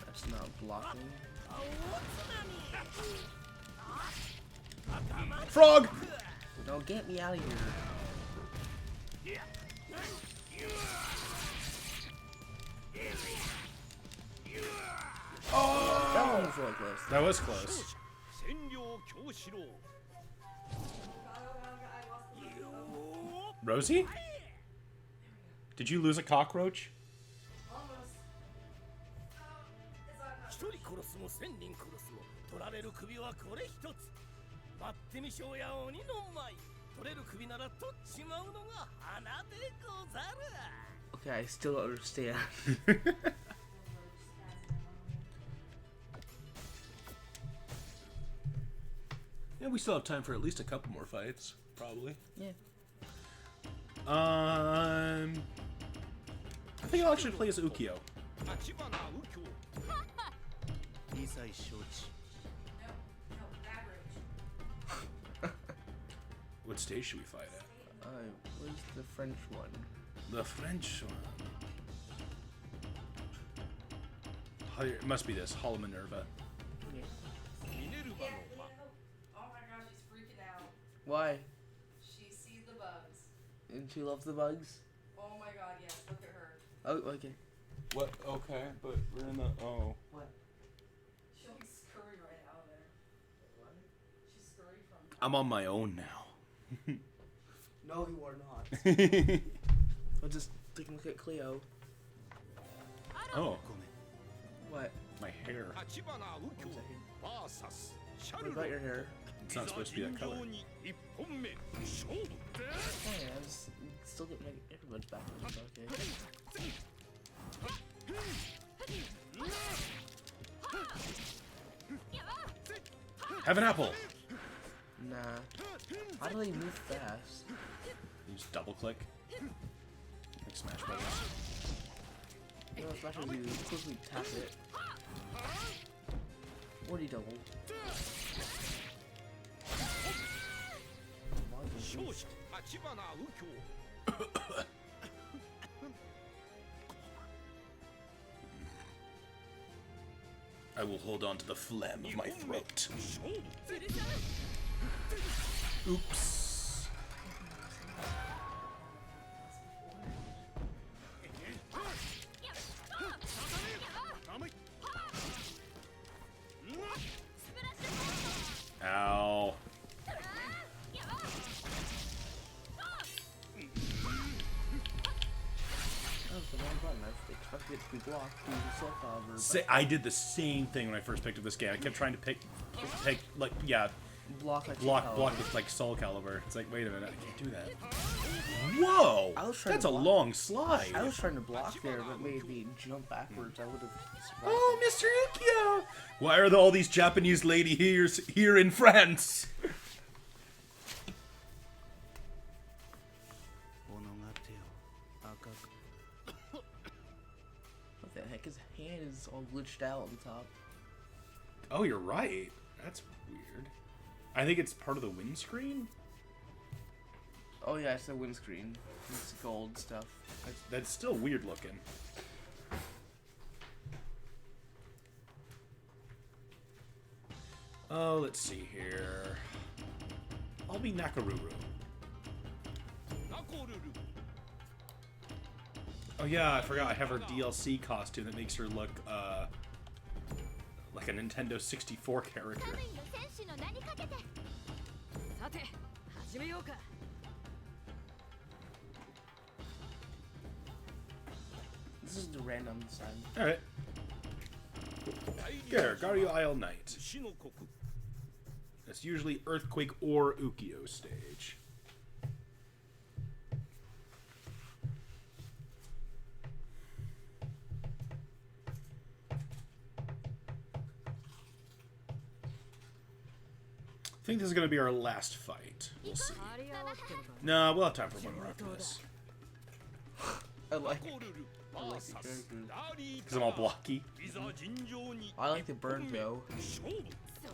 That's not blocking. Frog! No, get me out of here. Oh! That one was really close. That was close. Rosie? Did you lose a cockroach? 一人殺すも千人殺すも取られる首はこれ一つ待ってみしょうや鬼の舞取れる首なら取っちまうのが花でござる Okay, I still don't understand. Yeah, we still have time for at least a couple more fights, probably. Yeah. I think I'll actually play as Ukyo. 立花右京理giải承知 What stage should we fight at? Where's the French one? The French one. It must be this, Hall of Minerva. ミネルヴァの間 Oh my gosh, she's freaking out. Why? She sees the bugs. And she loves the bugs? Oh my god, yes, look at her. Oh, okay. What? Okay, but we're in the... Oh. What? She'll be scurry right out of there. What? She's scurry from... I'm on my own now. No, you are not. I'll just take a look at Cleo. Oh, What? my hair. 立花右京 VS シャ What ルロ about your hair? It's not supposed to be that color. に一本目勝負 Oh yeah, I just still get my earbuds back. Okay. Have an apple! Nah. How do they move fast? You just double click. Like Smash Brothers. You know, especially you quickly tap it. Or do you double? Why do 勝 you- 者立花右京 I will hold on to the phlegm of my throat. 勝負 Oops. Ow. Oh, it's the wrong button. I have to block the Soul Calibur. I did the same thing when I first picked up this game. I kept trying to pick like, yeah, Block like block Soul Calibur. with like Soul Calibur. It's like, wait a minute, I can't do that. Whoa! I was trying That's to a block- long slide. I was trying to block there, but made me jump backwards. I would have survived. Oh, Mr. Ukio! Why are all these Japanese lady here in France? What the heck? His hand is all glitched out on the top. Oh, you're right. That's weird. I think it's part of the windscreen. Oh yeah, it's the windscreen. It's gold stuff. That's still weird looking. Oh, let's see here. I'll be Nakaruru. Oh yeah, I forgot I have her DLC costume that makes her look like a Nintendo 64 character. さて始めようか This is the random side. Alright. Here, Gario Isle Knight. It's usually Earthquake or Ukio stage. I think this is going to be our last fight. We'll see. No, we'll have time for one more after this. I like the characters. Because I'm all blocky. I like the burn though.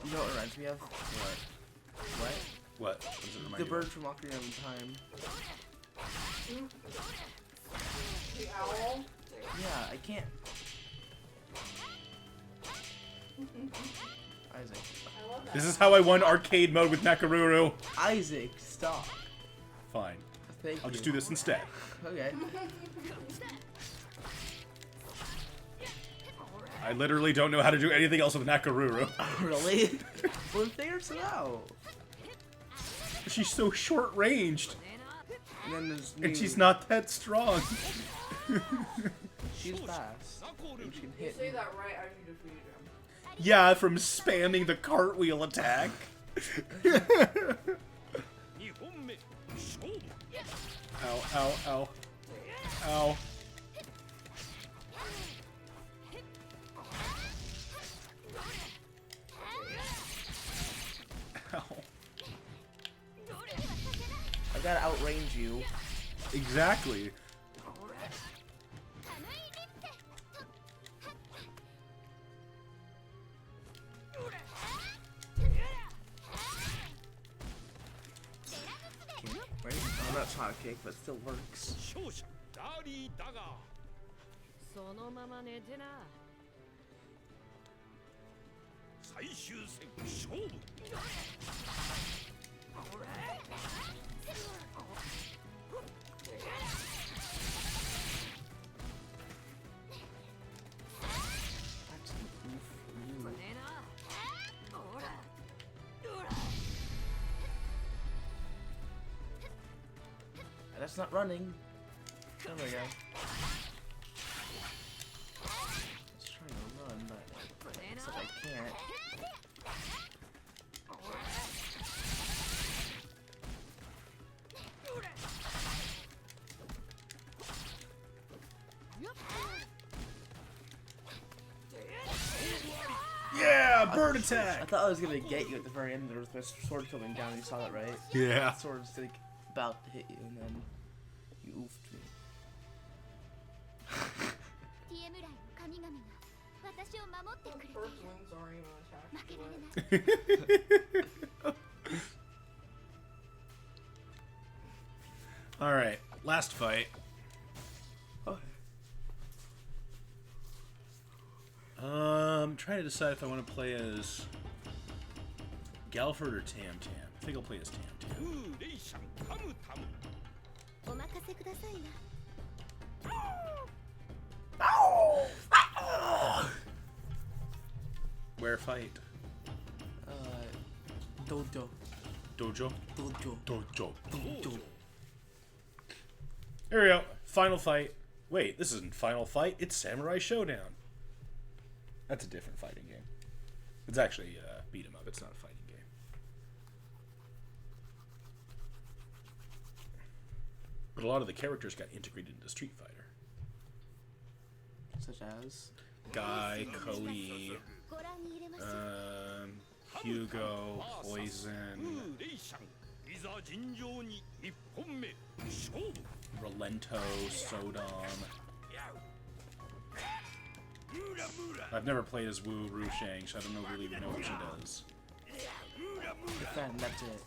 You know what it reminds me of? What? What? Does it remind The you bird of? from Ocarina of Time. The owl. Yeah, I can't. Isaac. I love that. This is how I won arcade mode with Nakaruru. Isaac, stop. Fine. Thank I'll you. just do this instead. Okay. I literally don't know how to do anything else with Nakaruru. Really? Well, figure it out. She's so short-ranged, And then there's and me. she's not that strong. She's fast. And she can You hit say me. that right after you defeated him. Yeah, from spamming the cartwheel attack. Ow, ow, ow. Ow. Ow. I gotta outrange you. Exactly. Right? I'm not trying to kick, but it still works. ダーリーだがそのまま寝てな最終戦勝負 That's an oof for you. ねえなほら That's not running. There we go. Let's try to run, but it's like I can't. Yeah, bird I attack. thought I was gonna get you at the very end. There was this sword coming down. You saw that, right? Yeah. The sword's like about to hit you, and then you oofed me. ティエムライの神々が私を守ってくれてい First る wings aren't even attached 負け to られ it. ない All right, last fight. Trying to decide if I want to play as Galford or Tam Tam. I think I'll play as Tam フ Tam. ーレイシャンカムタム お任せくださいな Where fight? Dojo. Dojo? Dojo. Dojo. Dojo. Here we go. Final fight. Wait, this isn't Final Fight, it's Samurai Shodown. That's a different fighting game. It's actually beat 'em up, it's not a fighting game. But a lot of the characters got integrated into Street Fighter. Such as? Guy, Cody, ご覧に入れます。 Hugo, Poison, レイシャンいざ尋常に1本目勝負 Relento, Shodown. I've never played as Wu Rushang, so I don't really even know what she does. Defend, that's it.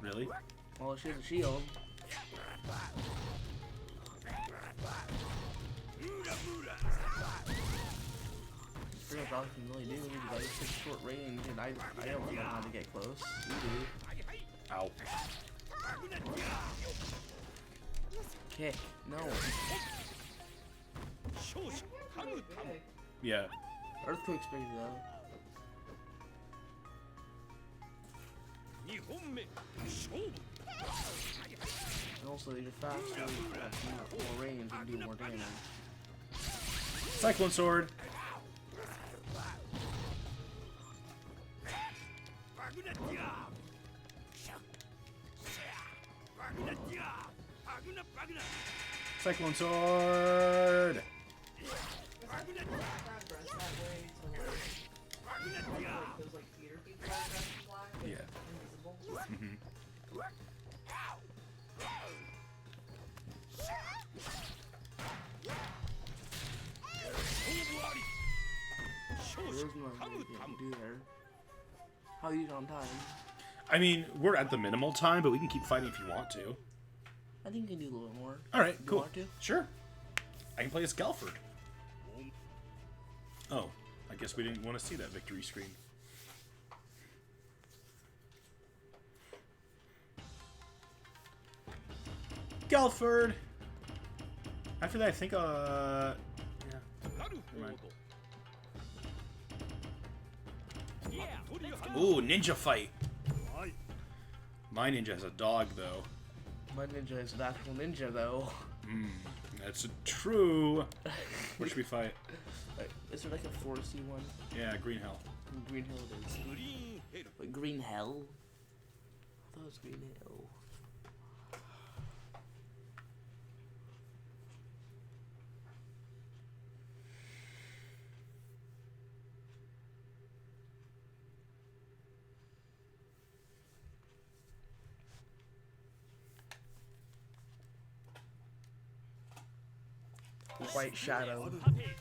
Really? Well, she has a shield. Pretty much all you can really do is like such short range, and I don't know how to get close. You do. Ow. Kick. No. 勝者ハグタム Yeah. Earthquake's big though. 2本目勝負 And also, you're faster, have more range, and do more damage. Cyclone Sword. バグナティアシャッバグナティアバグナバグナ Cyclone Sword. Those like theater people are dressed in black, like, Yeah. invisible. There's no you can do there. How are you on time? I mean, we're at the minimal time, but we can keep fighting if you want to. I think you can do a little bit more. All right, You cool. want to? Sure. I can play as Galford. Oh, I guess we didn't want to see that victory screen. Galford! After that, I think, yeah. なるほど Ooh, ninja fight! My ninja has a dog, though. My ninja is an actual ninja, though. That's true. Where should we fight? Is there like a foresty one? Yeah, Green Hell. Green Hill it is. グリーンヘル Wait, Green Hell? I thought it was Green Hill. White Shadow.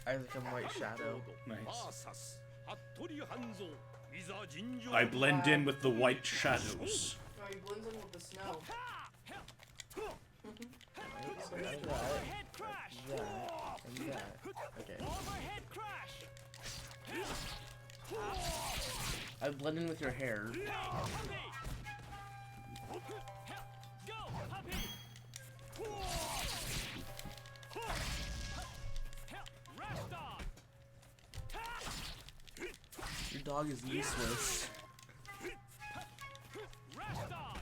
I become White Shadow. Nice. サス服部半蔵いざ尋常 I blend in with the white shadows. Oh, he blends in with the snow. Overhead crash And that. Okay. Overhead crash I blend in with your hair. Go puppy Rash dog Your dog is useless. Rash dog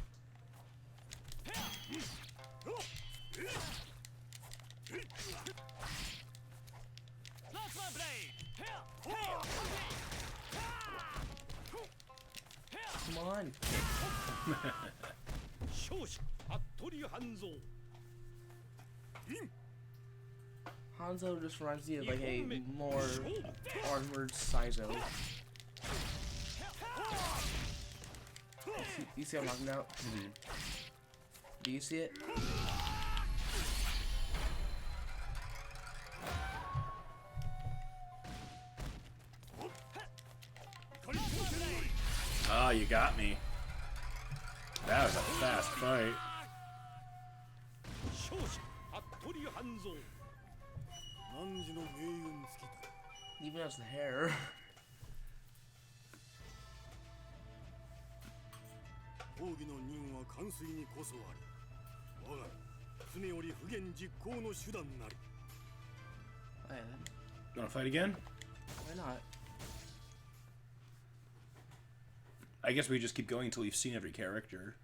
Plasma blade Come on. 勝者服部半蔵 Hanzo just reminds me of like a more armored Saizo. You see what I'm talking about? Do you see it? Ah, you got me. That was a fast fight. 勝者服部半蔵 Even as the hair. 奥義の任は完遂にこそあり我が常より不言実行の手段なり Man, Wanna fight again? why not? I guess we just keep going until we've seen every character.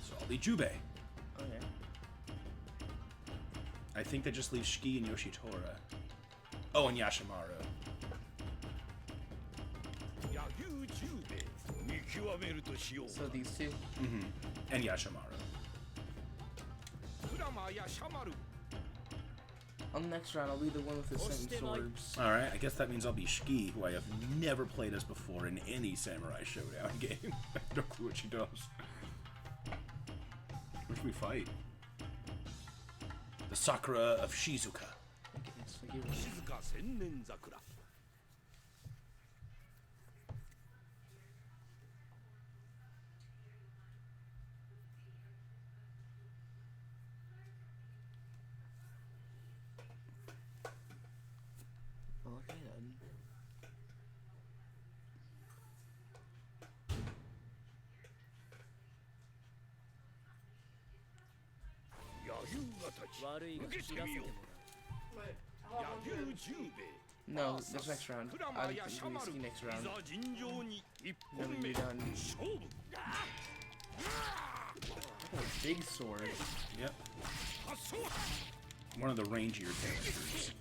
So I'll be Jubei. Okay. I think that just leaves Shiki and Yoshitora. Oh, and Yashimaru. So these two. Mm-hmm. And Yashimaru. On the next round, I'll be the one with the same swords. Alright, I guess that means I'll be Shiki, who I have never played as before in any Samurai Shodown game. I have no clue what she does. Where should we fight? The Sakura of Shizuka. Look ahead. No, this next round. I'll see next round. Then we'll be done. Oh, big sword. Yep. One of the rangier characters.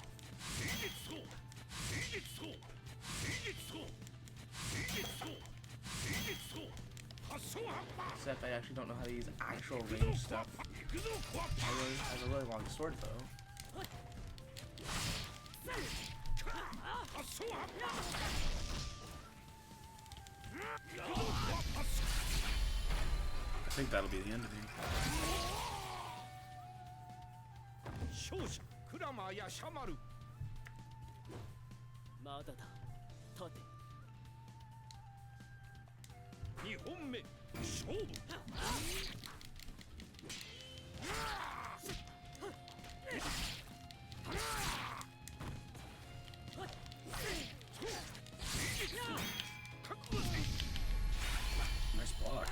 Except I actually don't know how to use actual range stuff. I have a really long sword though. I think that'll be the end of him. Nice block.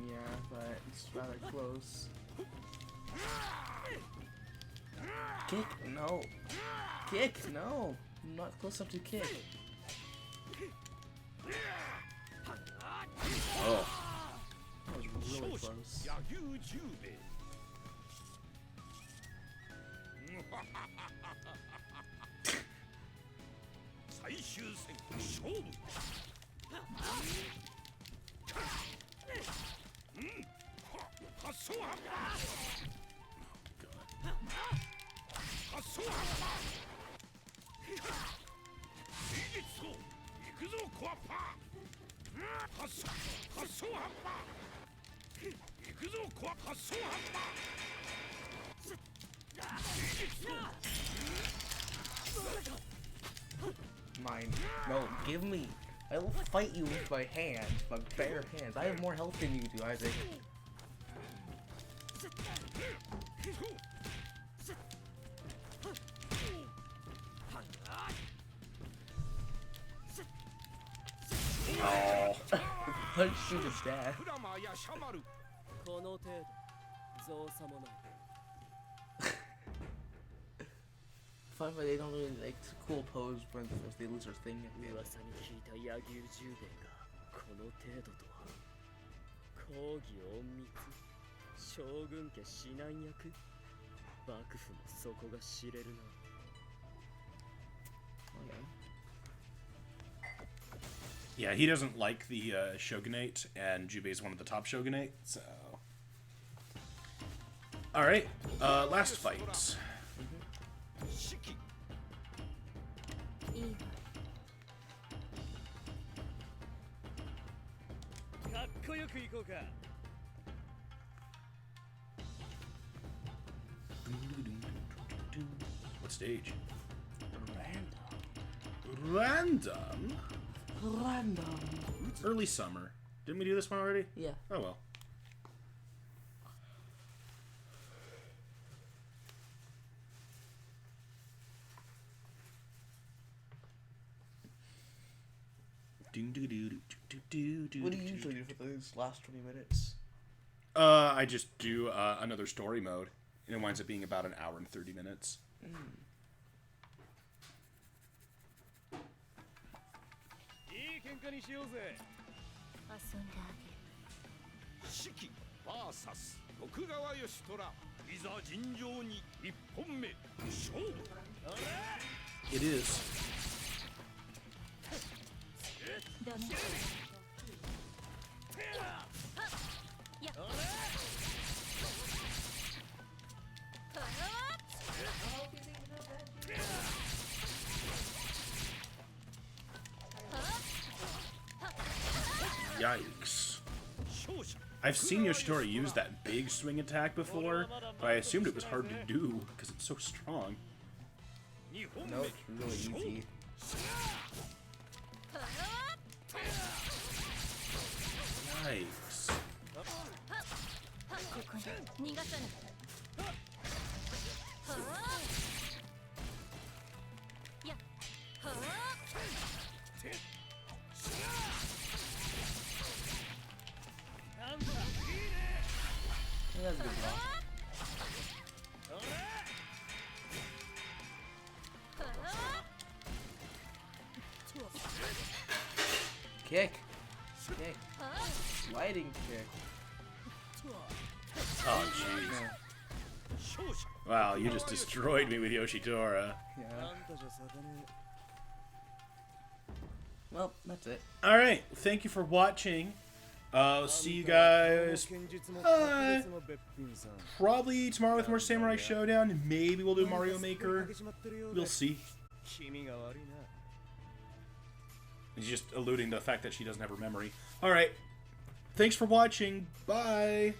Yeah, but it's rather close. Kick? No. Kick? No. I'm not close enough to kick. Oh. That was really close. Mine. No, give me. I will fight you with my hands, my bare hands. I have more health than you do, Isaac. Oh. Punch you to death. Fun, but they don't really like cool pose when if they lose their thing. Yeah, he doesn't like the shogunate, and Jubei is one of the top shogunate, so... Alright, last fight. What stage? Random? Random. Early summer. Didn't we do this one already? Yeah. Oh well. What do you usually do for those last 20 minutes? I just do another story mode, and it winds up being about an hour and 30 minutes. 遊んであげる。四季 VS 徳川義虎いざ尋常に一本目勝負 It is. ダメ。やっ。 Yikes. I've seen Yoshitori use that big swing attack before, but I assumed it was hard to do because it's so strong. No, it's really easy. Yikes. ここに逃がさない。やっ。 I think that's a good block. Kick. Kick. Sliding kick. Oh, jeez. Wow, you just destroyed me with Yoshitora. Yeah. Well, that's it. Alright, thank you for watching. See you guys probably tomorrow with more Samurai Showdown. Maybe we'll do Mario Maker. We'll see. He's just alluding to the fact that she doesn't have her memory. Alright, thanks for watching. Bye.